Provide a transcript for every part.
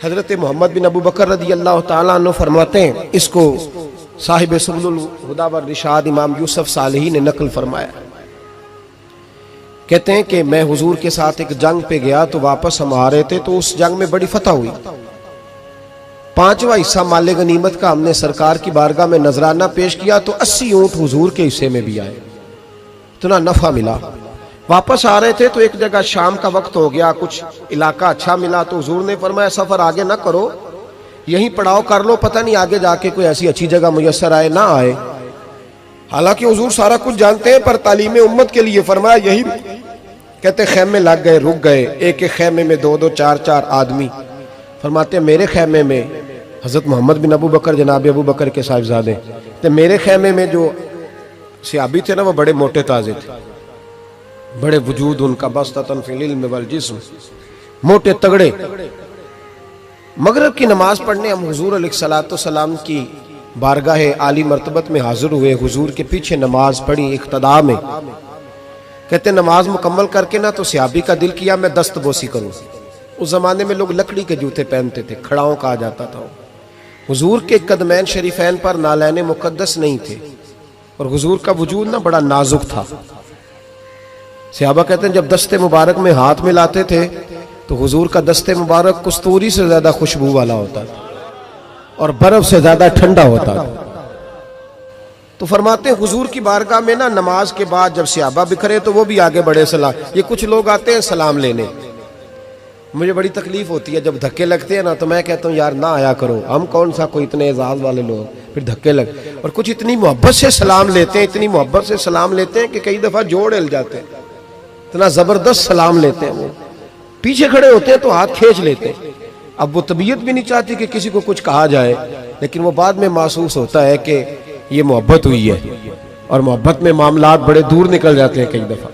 हजरत मोहम्मद बिन अबू बकर रदी अल्लाह ताला अन्हु फरमाते हैं, इसको साहिब सुबुल हुदा व रिशाद इमाम यूसुफ सालेही ने नकल फरमाया। कहते हैं कि मैं हुजूर के साथ एक जंग पे गया तो वापस हम आ रहे थे, तो उस जंग में बड़ी फतह हुई। 5वां हिस्सा माले गनीमत का हमने सरकार की बारगाह में नजराना पेश किया तो 80 ऊंट हुजूर के हिस्से में भी आए, इतना नफा मिला। वापस आ रहे थे तो एक जगह शाम का वक्त हो गया, कुछ इलाका अच्छा मिला तो हुजूर ने फरमाया सफर आगे ना करो, यहीं पड़ाव कर लो, पता नहीं आगे जाके कोई ऐसी अच्छी जगह मुयस्सर आए ना आए। हालांकि हुजूर सारा कुछ जानते हैं, पर तालीम उम्मत के लिए फरमाया यही। कहते खेमे लग गए, रुक गए। एक एक खेमे में 2-2 4-4 आदमी। फरमाते मेरे खेमे में हजरत मोहम्मद बिन अबू बकर जनाब अबू बकर के साहिबजादे, तो मेरे खेमे में जो सियाबी थे ना वो बड़े मोटे ताजे थे, बड़े वजूद उनका बस्ततन फिल इल्म वल जिस्म, मोटे तगड़े। मगरिब की नमाज पढ़ने हम हुजूर अलैहिस्सलातु सलाम की बारगाह आली मर्तबत में हाजिर हुए। हुजूर के पीछे नमाज पढ़ी इक्तदा में। कहते नमाज मुकम्मल करके ना तो सियाबी का दिल किया मैं दस्तबोसी करूं। उस जमाने में लोग लकड़ी के जूते पहनते थे, खड़ाओं कहा जाता था। हुजूर के कदमैन शरीफैन पर नालैन मुकद्दस नहीं थे और हुजूर का वजूद ना बड़ा नाजुक था। सहाबा कहते हैं जब दस्ते मुबारक में हाथ मिलाते थे तो हुजूर का दस्ते मुबारक कस्तूरी से ज्यादा खुशबू वाला होता था और बर्फ से ज्यादा ठंडा होता था। तो फरमाते हैं हुजूर की बारगाह में ना नमाज के बाद जब सहाबा बिखरे तो वो भी आगे बढ़े सलाम। ये कुछ लोग आते हैं सलाम लेने, मुझे बड़ी तकलीफ होती है जब धक्के लगते हैं ना, तो मैं कहता हूँ यार ना आया करो, हम कौन सा कोई इतने एजाज वाले लोग, फिर धक्के लग। और कुछ इतनी मोहब्बत से सलाम लेते हैं, इतनी मोहब्बत से सलाम लेते हैं कि कई दफा जोड़ हिल जाते हैं, इतना जबरदस्त सलाम लेते हैं। वो पीछे खड़े होते हैं तो हाथ खींच लेते हैं। अब वो तबीयत भी नहीं चाहती कि किसी को कुछ कहा जाए, लेकिन वो बाद में महसूस होता है कि ये मोहब्बत हुई है और मोहब्बत में मामलात बड़े दूर निकल जाते हैं कई दफा।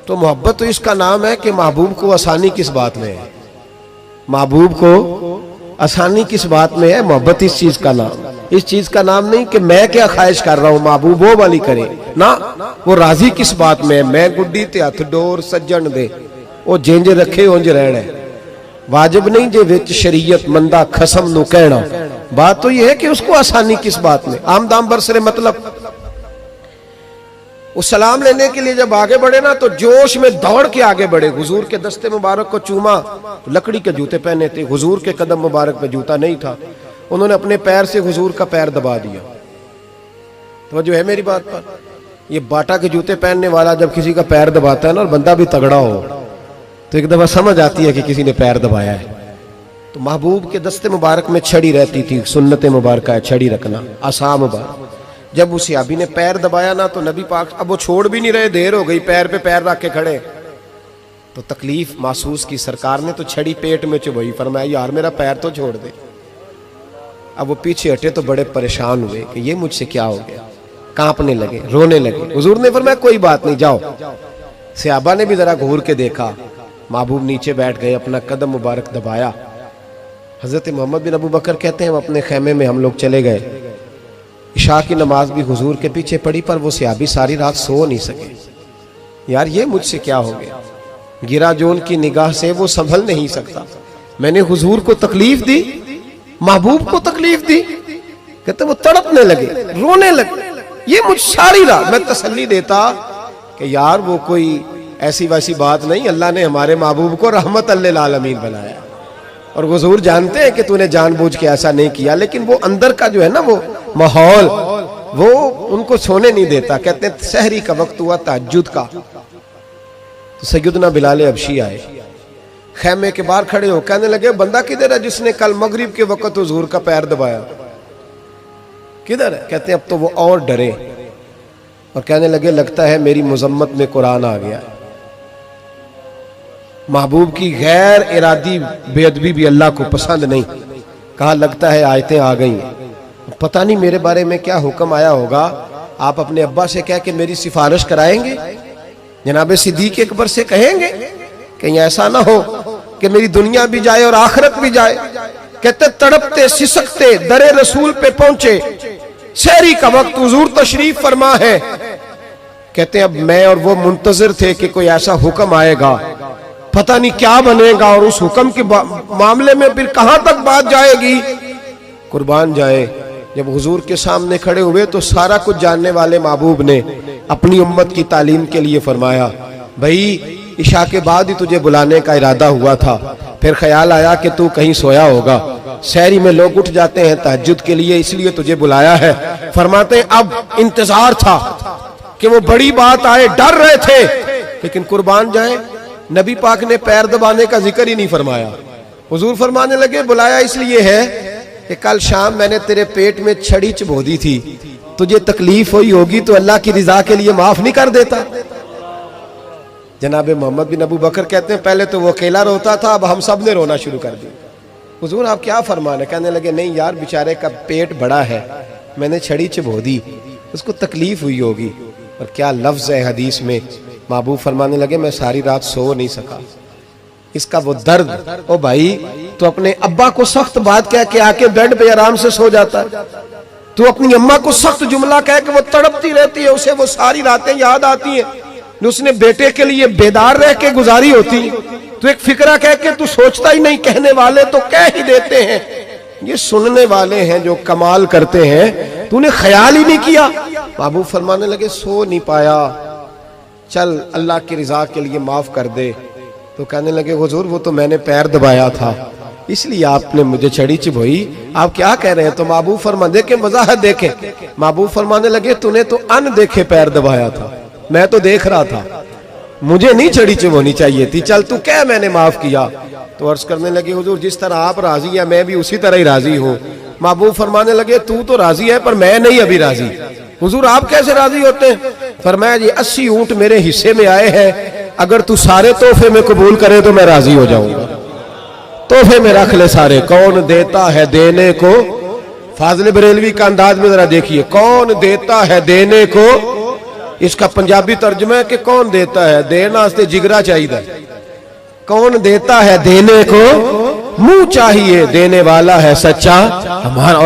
तो मोहब्बत तो इसका नाम है कि महबूब को आसानी किस बात में है, महबूब को आसानी किस बात में है। मोहब्बत इस चीज का नाम, इस चीज का नाम नहीं कि मैं क्या ख्वाहिश कर रहा हूं, महबूब वो वाली करे ना। वो राजी किस बात में है, मैं गुड्डी ते हथ डोर सज्जन दे, वो जिंज रखे उंज रहना है। वाजिब नहीं जे विच शरीयत मंदा खसम नु कहना। बात तो यह है कि उसको आसानी किस बात में, आमदाम बरसरे मतलब। उस सलाम लेने के लिए जब आगे बढ़े ना तो जोश में दौड़ के आगे बढ़े। हुजूर के दस्ते मुबारक को चूमा, लकड़ी के जूते पहने थे, हुजूर के कदम मुबारक पे जूता नहीं था। उन्होंने अपने पैर से हुजूर का पैर दबा दिया। तो जो है मेरी बात पर, ये बाटा के जूते पहनने वाला जब किसी का पैर दबाता है ना और बंदा भी तगड़ा हो तो एक दफा समझ आती है कि किसी ने पैर दबाया है। तो महबूब के दस्ते मुबारक में छड़ी रहती थी, सुन्नत मुबारक है छड़ी रखना, आसा मुबारक। जब उस सहाबी ने पैर दबाया ना तो नबी पाक अब वो छोड़ भी नहीं रहे, देर हो गई, पैर पे पैर रख के खड़े। तो तकलीफ महसूस की सरकार ने, तो छड़ी पेट में चुभई, फरमाया यार मेरा पैर तो छोड़ दे। अब वो पीछे हटे तो बड़े परेशान हुए कि ये मुझसे क्या हो गया, कांपने लगे, रोने लगे। हुजूर ने फरमाया कोई बात नहीं जाओ। सहाबा ने भी जरा घूर के देखा, महबूब नीचे बैठ गए, अपना कदम मुबारक दबाया। हजरत मोहम्मद बिन अबू बकर कहते हैं अपने खेमे में हम लोग चले गए। इशा की नमाज भी हुजूर के पीछे पड़ी, पर वो सहाबी सारी रात सो नहीं सके। यार ये मुझसे क्या हो गया, गिरा जोन की निगाह से वो संभल नहीं सकता, मैंने हुजूर को तकलीफ दी, महबूब को तकलीफ दी। कहते वो तड़पने लगे, रोने लगे। ये मुझ सारी रात मैं तसल्ली देता कि यार वो कोई ऐसी वैसी बात नहीं, अल्लाह ने हमारे महबूब को रहमत लिल आलमीन बनाया और हुजूर जानते हैं कि तूने जानबूझ के ऐसा नहीं किया। लेकिन वो अंदर का जो है ना वो माहौल, वो उनको सोने नहीं देता। कहते हैं सहरी का वक्त हुआ तहज्जुद का, तो सैयदना बिलाल हबशी आए, खेमे के बाहर खड़े हो, कहने लगे बंदा किधर है जिसने कल मगरिब के वक्त हुजूर का पैर दबाया, किधर है? कहते हैं अब तो वो और डरे और कहने लगे लगता है मेरी मुजम्मत में कुरान आ गया। महबूब की गैर इरादी बेअदबी भी अल्लाह को पसंद नहीं। कहा लगता है आयतें आ गई, पता नहीं मेरे बारे में क्या हुक्म आया होगा, आप अपने अब्बा से कह के मेरी सिफारिश कराएंगे, जनाब सिद्दीक अकबर से कहेंगे, कहीं ऐसा ना हो कि मेरी दुनिया भी जाए और आखिरत भी जाए। कहते तड़पते सिसकते दरे रसूल पे पहुंचे, सहरी का वक्त, हुजूर तशरीफ फरमा है। कहते अब मैं और वो मुंतजिर थे कि कोई ऐसा हुक्म आएगा पता नहीं क्या बनेगा और उस हुक्म के मामले में फिर कहां तक बात जाएगी। कुर्बान जाए, जब हुजूर के सामने खड़े हुए तो सारा कुछ जानने वाले महबूब ने अपनी उम्मत की तालीम के लिए फरमाया, भाई इशा के बाद ही तुझे बुलाने का इरादा हुआ था, फिर ख्याल आया कि तू कहीं सोया होगा, शहरी में लोग उठ जाते हैं तहज्जुद के लिए, इसलिए तुझे बुलाया है। फरमाते हैं अब इंतजार था कि वो बड़ी बात आए, डर रहे थे, लेकिन कुर्बान जाए नबी पाक ने पैर दबाने का जिक्र ही नहीं फरमाया। हुजूर फरमाने लगे बुलाया इसलिए है कि कल शाम मैंने तेरे पेट में छड़ी चबो दी थी, तुझे तकलीफ हुई होगी तो अल्लाह की रिजा के लिए माफ नहीं कर देता। जनाब मोहम्मद बिन अबू बकर कहते हैं पहले तो वो अकेला रोता था, अब हम सब ने रोना शुरू कर दिया। हुजूर आप क्या फरमाने? कहने लगे नहीं यार, बेचारे का पेट बड़ा है, मैंने छड़ी चबो दी, उसको तकलीफ हुई होगी। और क्या लफ्ज है हदीस में, महबूब फरमाने लगे मैं सारी रात सो नहीं सका, इसका वो दर्द। ओ भाई तू अपने अब्बा को सख्त बात कह के आके बेड पे आराम से सो जाता है, तू अपनी अम्मा को सख्त जुमला कह के वो तड़पती रहती है, उसे वो सारी रातें याद आती हैं जो उसने बेटे के लिए बेदार रह के गुजारी होती। तू एक फिक्रा कह के तू सोचता ही नहीं, कहने वाले तो कह ही देते हैं, ये सुनने वाले हैं जो कमाल करते हैं, तूने ख्याल ही नहीं किया। महबूब फरमाने लगे सो नहीं पाया, चल अल्लाह की रिजा के लिए माफ कर दे। तो कहने लगे हुजूर वो तो मैंने पैर दबाया था इसलिए आपने मुझे छड़ी चबोई, आप क्या कह रहे हैं? तो महबूब फरमा देखे वजाहत देखे, महबूब फरमाने लगे तूने तो अन देखे पैर दबाया था, मैं तो देख रहा था, मुझे नहीं छड़ी चबोनी चाहिए थी, चल तू क्या मैंने माफ किया। तो अर्ज करने लगे हुजूर जिस तरह आप राजी है मैं भी उसी तरह ही राजी हूँ। महबूब फरमाने लगे तू तो राजी है पर मैं नहीं अभी राजी। हुजूर आप कैसे राजी होते हैं? फरमाया जी 80 ऊंट मेरे हिस्से में आए हैं, अगर तू सारे तोहफे में कबूल करे तो मैं राजी हो जाऊंगा, तोहफे में रख ले सारे। कौन देता है देने को, फाजिल बरेलवी का अंदाज में जरा देखिए, कौन देता है देने को, इसका पंजाबी तर्जुमा है कि कौन देता है, देना वास्ते जिगरा चाहिए, कौन देता है देने को, मुंह चाहिए, देने वाला है सच्चा हमारा। और